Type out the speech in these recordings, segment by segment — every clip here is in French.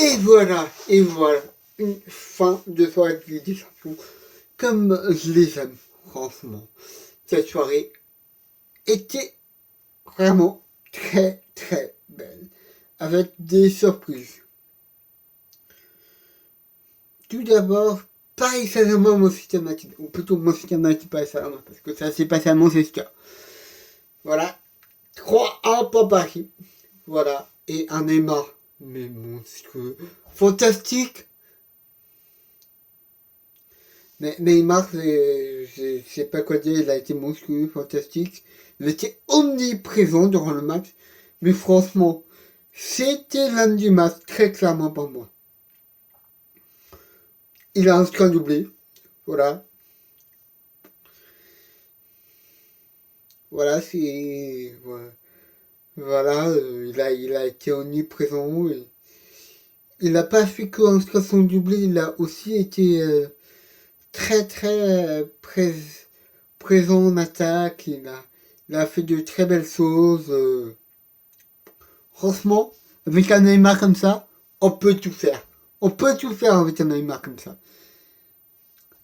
Et voilà, une fin de soirée de Ligue des Champions, comme je les aime, franchement. Cette soirée était vraiment très très belle, avec des surprises. Tout d'abord, Paris Saint-Germain, Manchester United, ou plutôt Manchester United, Paris Saint-Germain, parce que ça s'est passé à Manchester. Voilà, 3-1 pour Paris. Voilà, et un Neymar, mais monstrueux, fantastique. Mais Neymar, je sais pas quoi dire, il a été monstrueux, fantastique. Il était omniprésent durant le match. Mais franchement, c'était l'un du match, très clairement pour moi. Il a inscrit un doublé. Voilà. Voilà, c'est. Voilà, il a été omniprésent. Il n'a pas fait que inscrire son doublé, il a aussi été très très présent en attaque. Il a fait de très belles choses. Franchement, avec un Neymar comme ça, on peut tout faire. On peut tout faire avec un Neymar comme ça.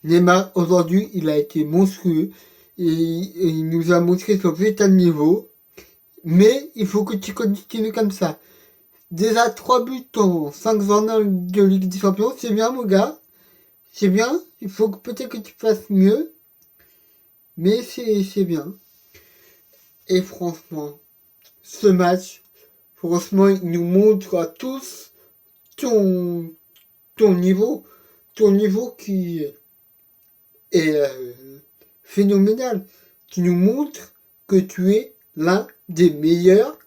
Neymar, aujourd'hui, il a été monstrueux. Et il nous a montré son véritable niveau. Mais il faut que tu continues comme ça. Déjà 3 buts en 5 journées de Ligue des Champions, c'est bien mon gars. C'est bien. Il faut peut-être que tu fasses mieux. Mais c'est bien. Et franchement, ce match, franchement, il nous montre à tous ton, ton niveau qui est phénoménal, qui nous montre que tu es l'un des meilleurs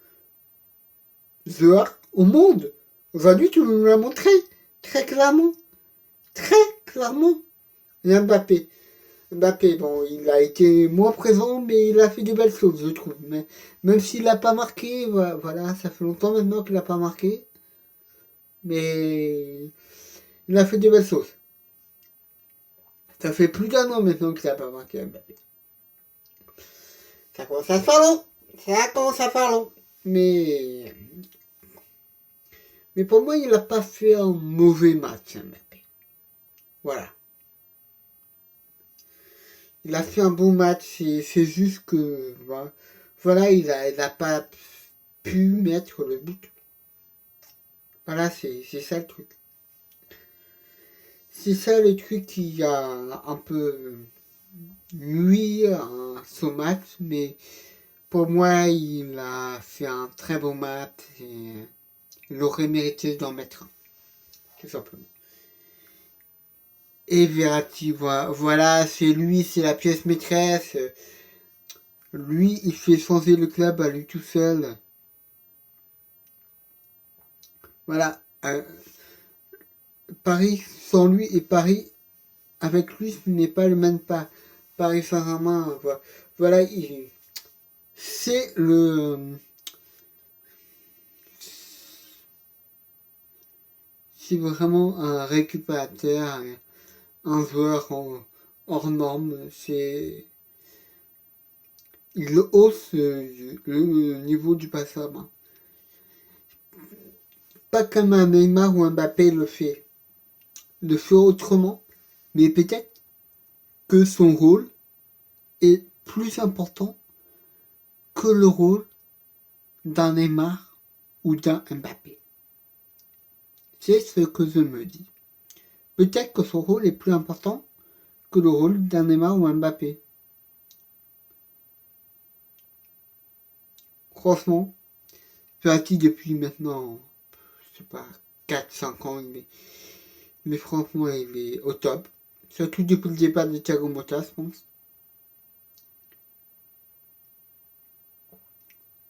joueurs au monde. Aujourd'hui, tu nous l'as montré, très clairement, très clairement. Et Mbappé, bon, il a été moins présent, mais il a fait de belles choses, je trouve. Mais même s'il n'a pas marqué, voilà, ça fait longtemps maintenant qu'il n'a pas marqué, mais il a fait de belles choses. Ça fait plus d'un an maintenant qu'il n'a pas marqué Mbappé. Ça commence à faire long. Ça commence à faire long. Mais pour moi, il n'a pas fait un mauvais match, Mbappé. Voilà. Il a fait un bon match. C'est juste que voilà, il a pas pu mettre le but. Voilà, c'est ça le truc. C'est ça le truc qui a un peu nui à son match, mais pour moi, il a fait un très bon match et il aurait mérité d'en mettre un, tout simplement. Et Verratti, voilà, c'est lui, c'est la pièce maîtresse. Lui, il fait changer le club à lui tout seul. Voilà, Paris sans lui et Paris avec lui, ce n'est pas le même pas. Paris Saint-Germain, voilà, c'est c'est vraiment un récupérateur, un joueur hors norme. Il hausse le niveau du passage à main. Pas comme un Neymar ou un Mbappé le fait autrement, mais peut-être que son rôle est plus important que le rôle d'un Neymar ou d'un Mbappé. C'est ce que je me dis. Peut-être que son rôle est plus important que le rôle d'un Neymar ou un Mbappé. Franchement, Verratti depuis maintenant, je sais pas, 4-5 ans, mais franchement, il est au top. Surtout depuis le départ de Thiago Motta, je pense.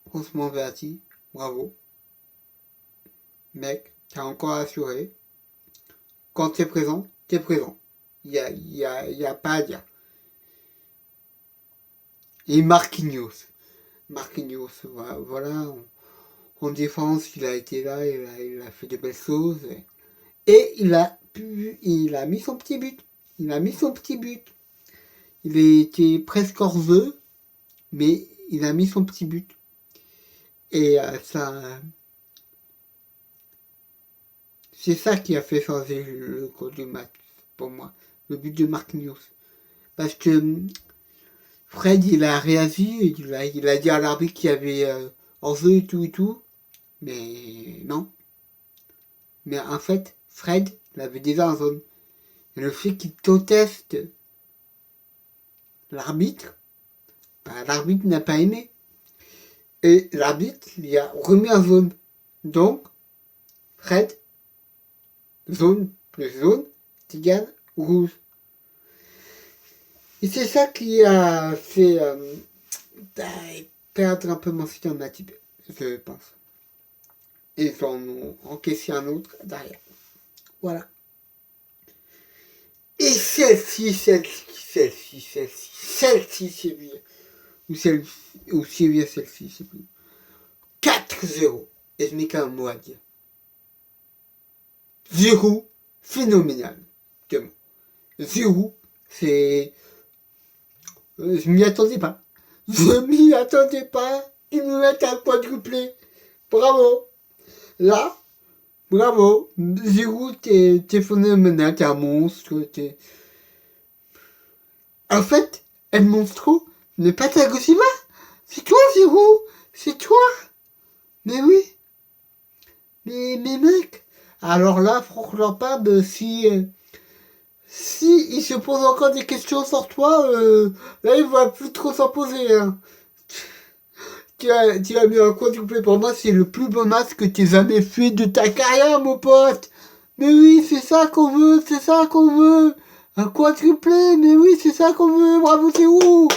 Franchement, Verratti, bravo. Mec, t'as encore assuré. Quand t'es présent, t'es présent. Y a pas à dire. Et Marquinhos, voilà, en défense, il a été là, il a fait de belles choses. Et il a mis son petit but. Il a mis son petit but. Il était presque hors jeu, mais il a mis son petit but. Et C'est ça qui a fait changer le cours du match, pour moi. Le but de Marquinhos. Parce que Fred, il a réagi, il a dit à l'arbitre qu'il y avait hors-jeu et tout. Mais non. Mais en fait, Fred l'avait déjà en zone. Et le fait qu'il conteste l'arbitre, bah, l'arbitre n'a pas aimé. Et l'arbitre lui a remis en zone. Donc, Fred, zone plus zone, égale rouge. Et c'est ça qui a fait perdre un peu mon système natif, je pense. Et ils en ont encaissé un autre derrière. Voilà. Et celle-ci, c'est bien. Ou c'est bien celle-ci, c'est plus. 4-0. Et je mets qu'un mot à dire. Giroud, phénoménal. Giroud, c'est... je m'y attendais pas. Je m'y attendais pas qu'ils me mettent un quadruplé. Bravo. Là, bravo. Giroud, t'es phénoménal, t'es un monstre, En fait, El Monstro n'est pas Tagoshima. C'est toi, Giroud. C'est toi. Mais oui. Mais mec. Alors là, franchement pas, si il se pose encore des questions sur toi, là il va plus trop s'en poser. Hein. Tu as mis un quadruplé pour moi, c'est le plus beau match que tu aies jamais fait de ta carrière, mon pote. Mais oui, c'est ça qu'on veut, c'est ça qu'on veut. Un quadruplé, mais oui, c'est ça qu'on veut. Bravo, c'est où?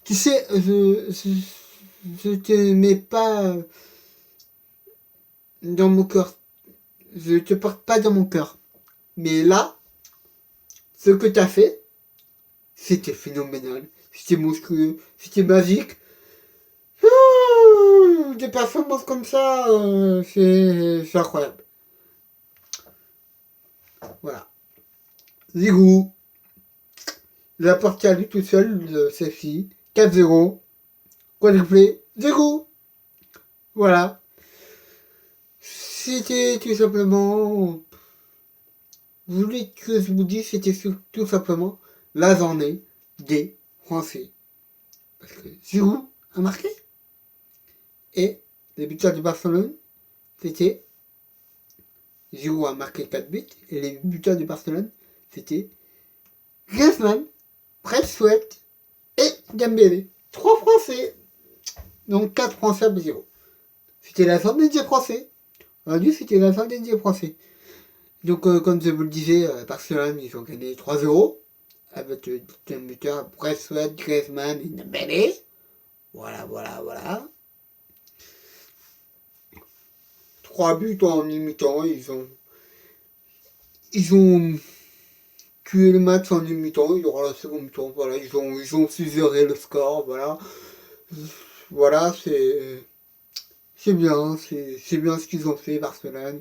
Tu sais, je te mets pas dans mon cœur. Je te porte pas dans mon cœur. Mais là, ce que tu as fait, c'était phénoménal. C'était monstrueux. C'était magique. Des performances comme ça, c'est incroyable. Voilà. Zigou. Il a porté à lui tout seul, celle-ci. 4-0. Quadruplé. Zigou. Voilà. C'était tout simplement... Vous voulez que je vous dise, c'était tout simplement la journée des Français. Parce que Giroud a marqué. Et les buteurs de Barcelone, c'était Giroud a marqué 4 buts. Et les buteurs de Barcelone, c'était Griezmann, Braithwaite et Dembélé. 3 Français. Donc 4 Français à 0. C'était la journée des Français. Aujourd'hui, c'était la journée des Français. Donc, comme je vous le disais, Barcelone, ils ont gagné 3-0 avec le deuxième buteur Braithwaite, Griezmann et Dembélé. Voilà. 3 buts en imitant, ils ont tué le match en imitant, il y aura la seconde mi-temps, voilà, ils ont su gérer le score, voilà. Voilà, c'est bien ce qu'ils ont fait, Barcelone.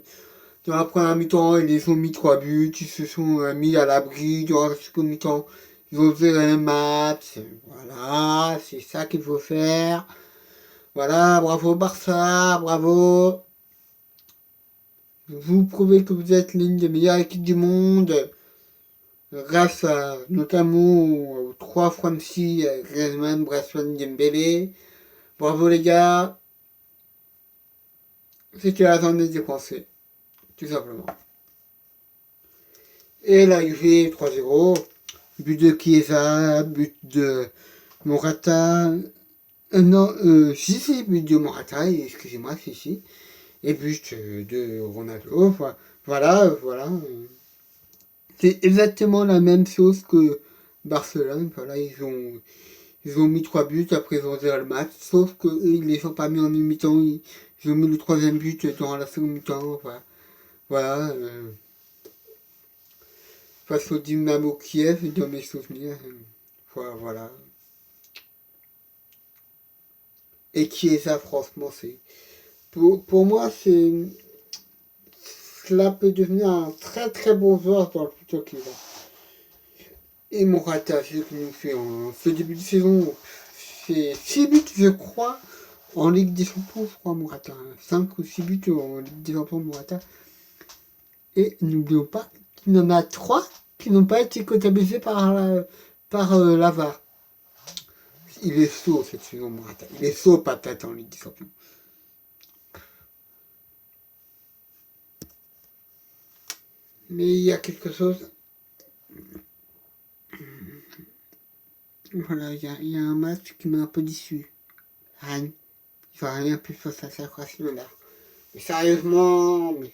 Dans la première mi-temps, ils ont mis 3 buts, ils se sont mis à l'abri. Durant la seconde mi-temps, ils ont géré le match. Voilà, c'est ça qu'il faut faire. Voilà, bravo Barça, bravo. Vous prouvez que vous êtes l'une des meilleures équipes du monde. Grâce à, notamment aux 3 Français, Griezmann, Braithwaite, Dembélé. Bravo les gars. C'était la journée des Français. Tout simplement. Et la Juve 3-0. But de Chiesa, but de Morata. But de Morata, excusez-moi, si. Et but de Ronaldo. Voilà. C'est exactement la même chose que Barcelone. Voilà, ils ont mis 3 buts, après ils ont géré le match. Sauf qu'eux, ils les ont pas mis en mi-temps. Ils ont mis le 3e but dans la seconde mi-temps. Voilà. Face au Dynamo Kiev, dans mes souvenirs. Voilà. Et Chiesa, franchement, c'est... Pour moi, cela peut devenir un très très bon joueur dans le futur qui va. Et Morata, c'est ce qu'il nous fait en ce début de saison. C'est 6 buts, je crois, en Ligue des Champions, je crois, Morata. 5 ou 6 buts en Ligue des Champions, Morata. Et n'oublions pas qu'il y en a 3 qui n'ont pas été comptabilisés par la VAR. Il est sourd cette saison, Morata. Il est sourd patate en Ligue des Champions. Mais il y a quelque chose. Voilà, il y a un match qui m'a un peu déçu. Rennes. Il va rien plus face à sa Croatie là. Mais sérieusement, mais.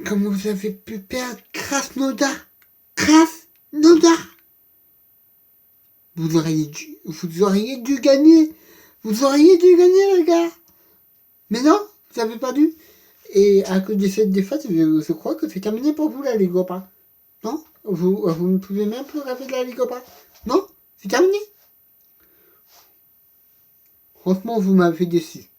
Comment vous avez pu perdre Krasnodar? Krasnodar! Vous auriez dû gagner. Vous auriez dû gagner, les gars. Mais non, vous avez perdu. Et à cause de cette défaite, je crois que c'est terminé pour vous, la Ligue Europa. Non, vous ne pouvez même plus rêver de la Ligue Europa. Non, c'est terminé. Franchement, vous m'avez déçu.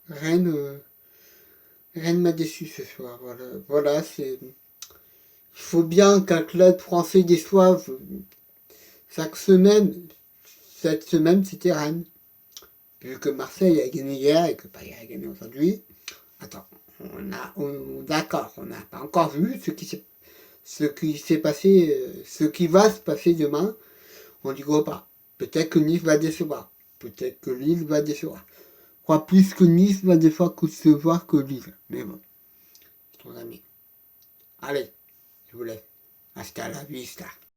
Rennes m'a déçu ce soir. Voilà, c'est. Il faut bien qu'un club français déçoive chaque semaine. Cette semaine, c'était Rennes. Vu que Marseille a gagné hier et que Paris a gagné aujourd'hui. Attends, d'accord, on n'a pas encore vu ce qui s'est passé, ce qui va se passer demain. On dit pas. Peut-être que Nice va décevoir. Peut-être que Lille va décevoir. Je crois plus que Nice va décevoir que Lille. Mais bon, c'est ton ami. Allez, je vous laisse. Hasta la vista.